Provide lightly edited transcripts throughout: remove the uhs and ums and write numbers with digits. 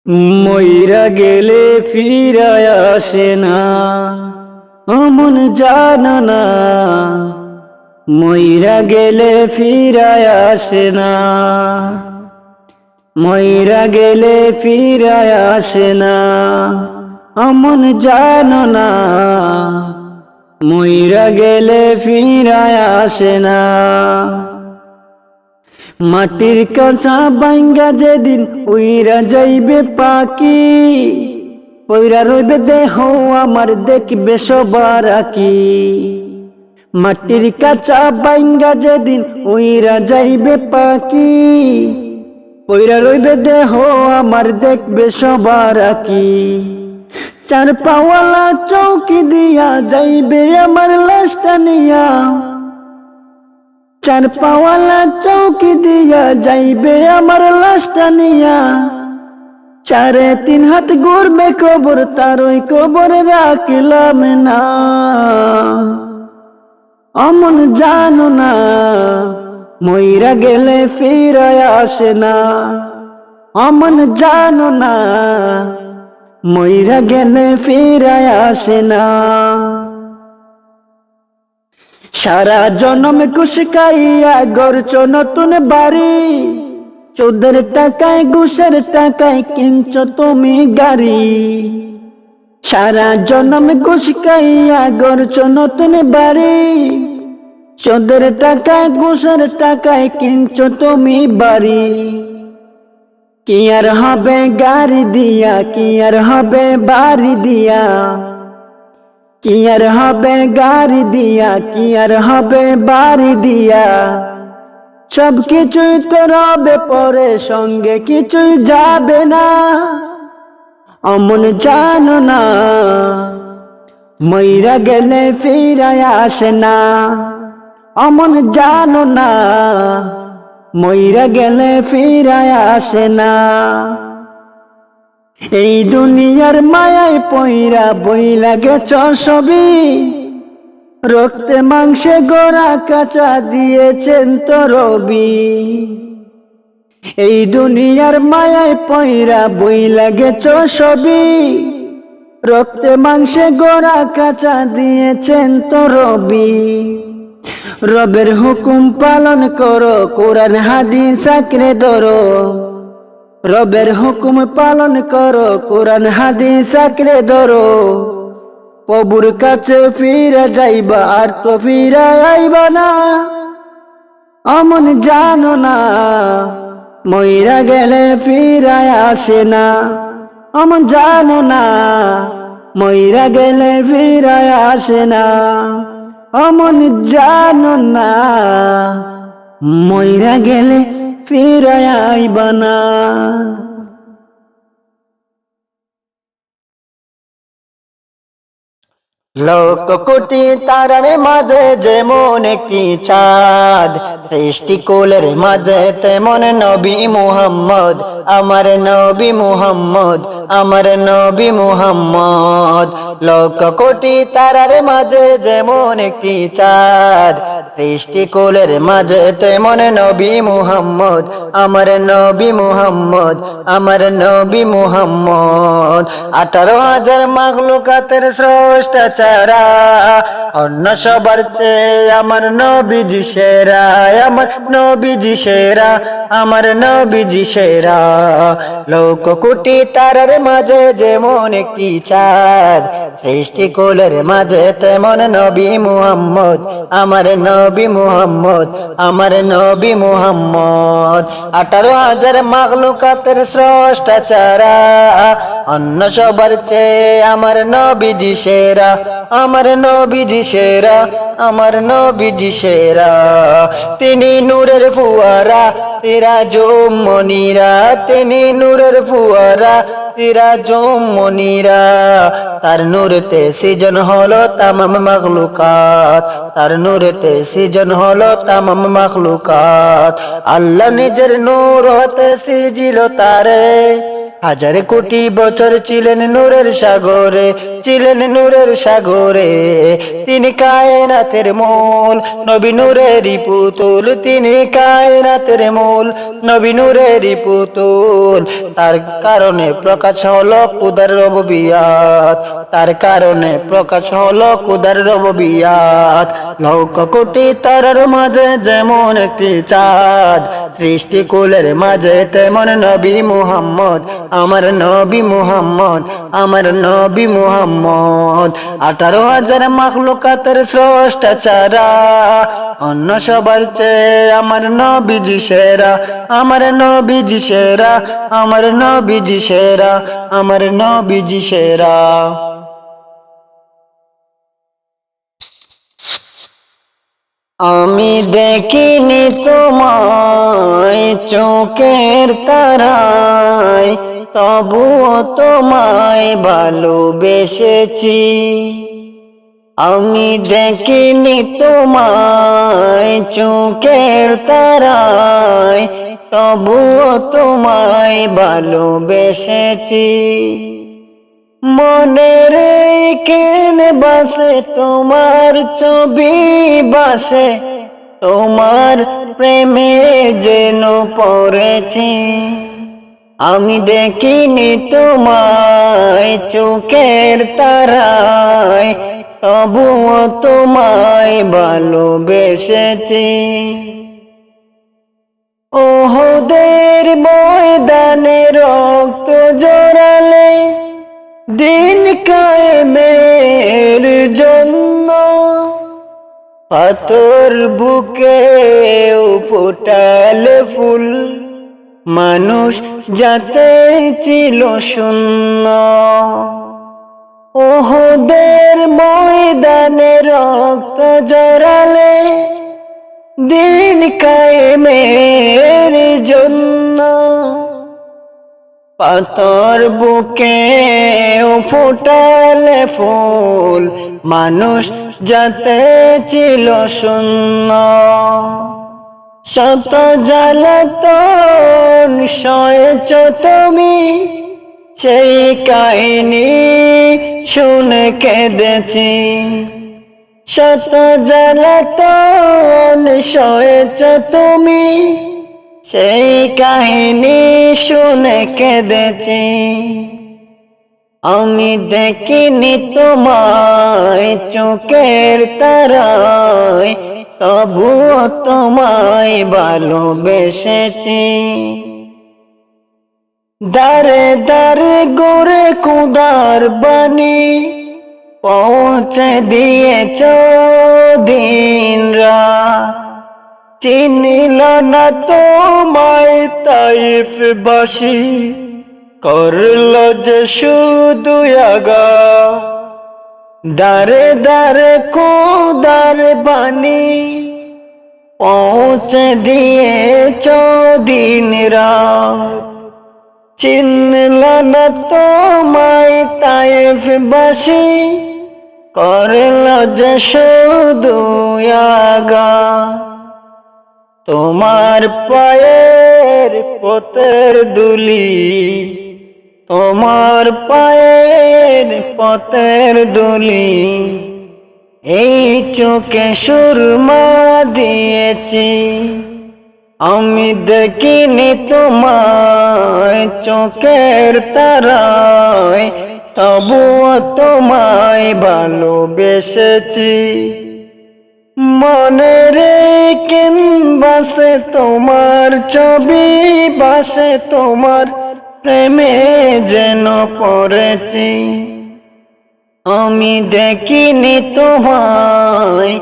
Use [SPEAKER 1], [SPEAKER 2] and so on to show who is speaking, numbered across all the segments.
[SPEAKER 1] মইরা গেলে ফিরায় আসে না, অমন জানো না। মইরা গেলে ফিরায় আসে না, মইরা গেলে ফিরায় আসে না, অমন জানো না। মইরা গেলে ফিরায় আসে না। মাটির কাঁচা বাইঙ্গা যেদিন উইরা যাইবে পাখি, পইরা রইবে দেহ আমার দেখবে সবার আঁকি। মাটির কাঁচা বাইঙ্গা যেদিন উইরা যাইবে পাখি, পইরা রইবে দেহ আমার দেখবে সবার আঁকি। চার পাওয়ালা চৌকি দিয়া যাইবে আমার লাশটা নিয়া, চার পাওয়ালা চৌকি দিয়া যাইবে আমার লাশটা নিয়া। 3.5 হাত ঘুরবে কবর, তার ওই কবর রাখলাম না। অমন জানো না, মইরা গেলে ফিরায় আসে না। অমন জানো না, মইরা গেলে ফিরায় আসে না। সারা জনম কুশকাইয়া গড়ছ নতুন বাড়ি, চোদ্দের টাকায় ঘুষের টাকায় কিনছ তুমি গাড়ি। সারা জনম কুশকাইয়া গড়ছ নতুন বাড়ি, চোদ্দের টাকায় ঘুষের টাকায় কিনছ তুমি বাড়ি। কি আর হবে গাড়ি দিয়া, কি আর হবে বাড়ি দিয়া, কি আর হবে গাড়ি দিয়া, কি আর হবে বাড়ি দিয়া। সব কিছুই তো রবে পরে, সঙ্গে কিছুই যাবে না। অমন জানো না, মইরা গেলে ফিরায় আসে না। অমন জানো না, মইরা গেলে ফিরায় আসে না। এই দুনিয়ার মায়ায় পইরা বইলা গেছ সবই, রক্তে মাংসে গোড়া কাঁচা দিয়েছেন তো রবি। এই দুনিয়ার মায়ায় পইরা বইলা গেছ সবই, রক্তে মাংসে গোড়া কাঁচা দিয়েছেন তো রবি। রবের হুকুম পালন করো, কোরআন হাদিস আঁকড়ে ধরো। রবের হুকুম পালন করো, কোরআন হাদিস আঁকড়ে ধরো। প্রভুর কাছে ফিরে যাইবা, আর তো ফিরে আইবা না। অমন জানো না, মইরা গেলে ফিরায় আসে না। অমন জানো না, মইরা গেলে ফিরায় আসে না। অমন জানো না, মইরা গেলে ফিরায় আইবা না।
[SPEAKER 2] লক্ষ কোটি তারার মাঝে যেমন একটি চাঁদ, সৃষ্টিকুলের মাঝে তেমন নবী মুহাম্মদ, আমার নবী মুহাম্মদ, আমার নবী মুহাম্মদ। লক্ষ কোটি তারার মাঝে যেমন একটি চাঁদ, সৃষ্টিকুলের মাঝে তেমন নবী মুহাম্মদ, আমার নবী মুহাম্মদ, আমার নবী মুহাম্মদ। 18,000 মাখলুকাতের স্রষ্টা ছাড়া অন্য সবার চেয়ে আমার নবীজি সেরা, আমার নবীজি সেরা, আমার নবীজি সেরা। লক্ষ কোটি তারার মাঝে যেমন একটি চাঁদ, সৃষ্টিকুলের মাঝে তেমন নবী মুহাম্মদ, আমার নবী মুহাম্মদ, আমার নবী মুহাম্মদ। 18,000 মাখলুকাতের স্রষ্টা ছাড়া অন্য সবার চেয়ে আমার নবীজি সেরা, আমার নবীজি সেরা, আমার নবীজি সেরা। তিনি নূরের ফুয়ারা, সিরাজুম মনিরা, তিনি নূরের ফুয়ারা, সিরাজুম মনিরা। তার নূরেতে সৃজন হলো তামাম মাখলুকাত, তার নূরেতে সৃজন হলো তামাম মাখলুকাত। আল্লাহ নিজের নূর হতে সিজিল তারে, হাজার কোটি বছর ছিলেন নূরের সাগরে, ছিলেন নূরের সাগরে। তিনি কায়নাতের মূল, নবী নূরেরই পুতুল। তিনি কায়নাতের মূল, নবী নূরেরই পুতুল। তার কারণে প্রকাশ হলো খুদার রববিয়াত, তার কারণে প্রকাশ হলো খুদার রববিয়াত। লক্ষ কোটি তারার মাঝে যেমন একটি চাঁদ, সৃষ্টিকুলের মাঝে তেমন নবী মুহাম্মদ, আমার নবী মুহাম্মদ, আমার নবী মুহাম্মদ। 18,000 মাখলুকাতের স্রষ্টা চারা, অন্য সবার চেয়ে আমার নবীজি সেরা, আমার নবীজি সেরা, আমার নবীজি সেরা, আমার নবীজি সেরা। আমি দেখিনি তোমায় চোখের তারায়, তবুও তোমায় ভালোবেসেছি। আমি দেখিনি তোমায় চোখের তারায়, তবুও তোমায় ভালোবেসেছি। মনের কেনে বাসে তোমার ছবি বাসে, তোমার প্রেমে যেন পড়েছি। আমি দেখিনি তোমায় চোখের তারায়, তবুও তোমায় ভালোবেসেছি। ওহদের ময়দানে রক্ত জড়ালে দিন কায়েমের জন্য, পাথর বুকে ফোটালে ফুল, মানুষ যাতে ছিল শূন্য। ওহদের ময়দানে রক্ত জড়ালে দিন কায়েমের জন্য, পাথর বুকে ফোটালে ফুল, মানুষ যাতে ছিল শূন্য। শত জ্বালাতন সয়েছ তুমি, সেই কাহিনী শুনে কেঁদেছি। শত জ্বালাতন সয়েছ তুমি, সেই কাহিনী শুনে কেঁদেছি। আমি দেখিনি তোমায় চোখের তারায়, তবুও তোমায় ভালোবেসেছি। দারে দারে গড়ে খুদার বাণী পৌঁছে দিয়েছ দিন রাত। চিনিল না তোমায় তাইফবাসী, করল যে শুধু আঘাত। দারে দারে খুদার বাণী পৌঁছে দিয়েছ দিন রাত। চিনল না তোমায় তাইফবাসী, করল যে শুধু আঘাত। তোমার পায়ের পথের দুলি, তোমার পায়ের পথের দুলি, এই চোখে সুরমা দিয়েছি। আমি দেখিনি তোমায় চোখের তারায়, তবুও তোমায় ভালোবেসেছি। মনের কেন বাসে তোমার ছবি বাসে, তোমার প্রেমে যেন পড়েছি। আমি দেখিনি তোমায়,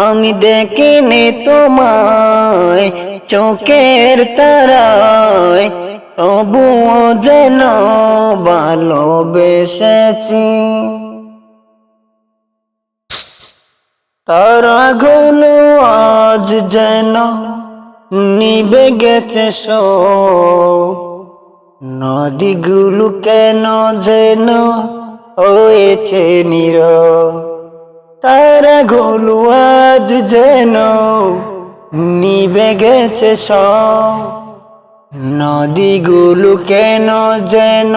[SPEAKER 2] আমি দেখিনি তোমায় চোখের তারায়, তবুও যেন ভালোবেসেছি। তারাগুলো আজ যেন নিভে গেছে সব, নদীগুলো কেন যেন হয়েছে নীরব। তারাগুলো আজ যেন নিভে গেছে সব, নদীগুলো কেন যেন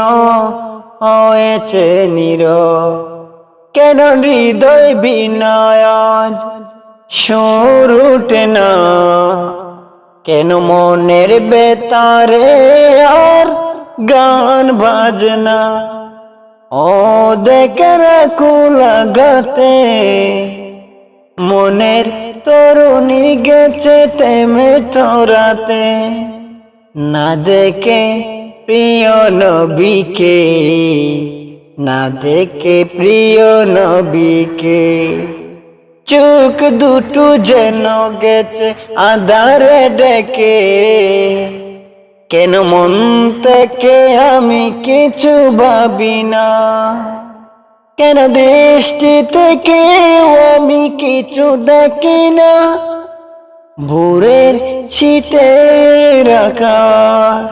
[SPEAKER 2] হয়েছে নীরব, কেন হৃদয় বিনয় আজ সুর উঠে না, কেন মনের বেতারে আর গান বাজনা। ও দেখের কুলাগাতে মনের তরুণী গেছে তেমে তোরাতে, না দেখে প্রিয় নবীকে, না দেখে প্রিয় নবীকে। চোখ দুটো যেন গেছে আধারে ডেকে, কেন মন থেকে আমি কিছু ভাবি না, কেন দৃষ্টি থেকে আমি কিছু দেখি না। ভোরের শীতের আকাশ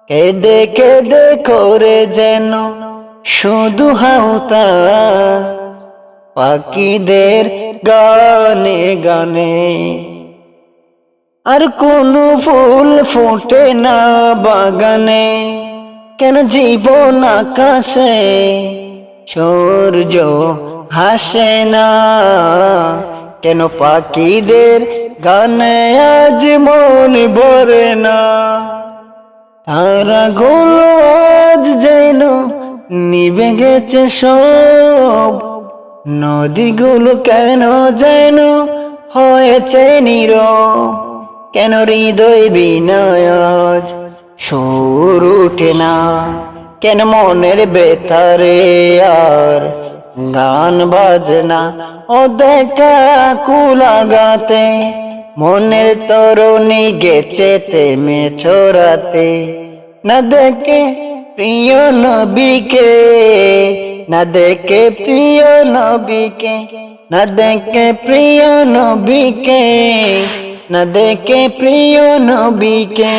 [SPEAKER 2] কেঁদে কেঁদে করে যেন শুধু হাউতাস, পাখিদের গানে গানে আর কোনো ফুল ফোটে না বাগানে। কেন জীবন আকাশে সূর্য হাসে না, কেন পাখিদের গানে আজ মন ভরে না। তারাগুলো আজ যেন নিভে গেছে সব, নদীগুলো কেন যেন হয়েছে নীরব, কেন হৃদয় বিনয় আজ সুর উঠে না, কেন মনের বেতারে আর গান বাজনা। ও দেখা কুলাগাতে মনের তরুণী গেছে তেমে ছোড়াতে, না দেখে প্রিয় নবীকে, না দেখে প্রিয় নবীকে, না দেখে প্রিয় নবীকে, না দেখে প্রিয় নবীকে।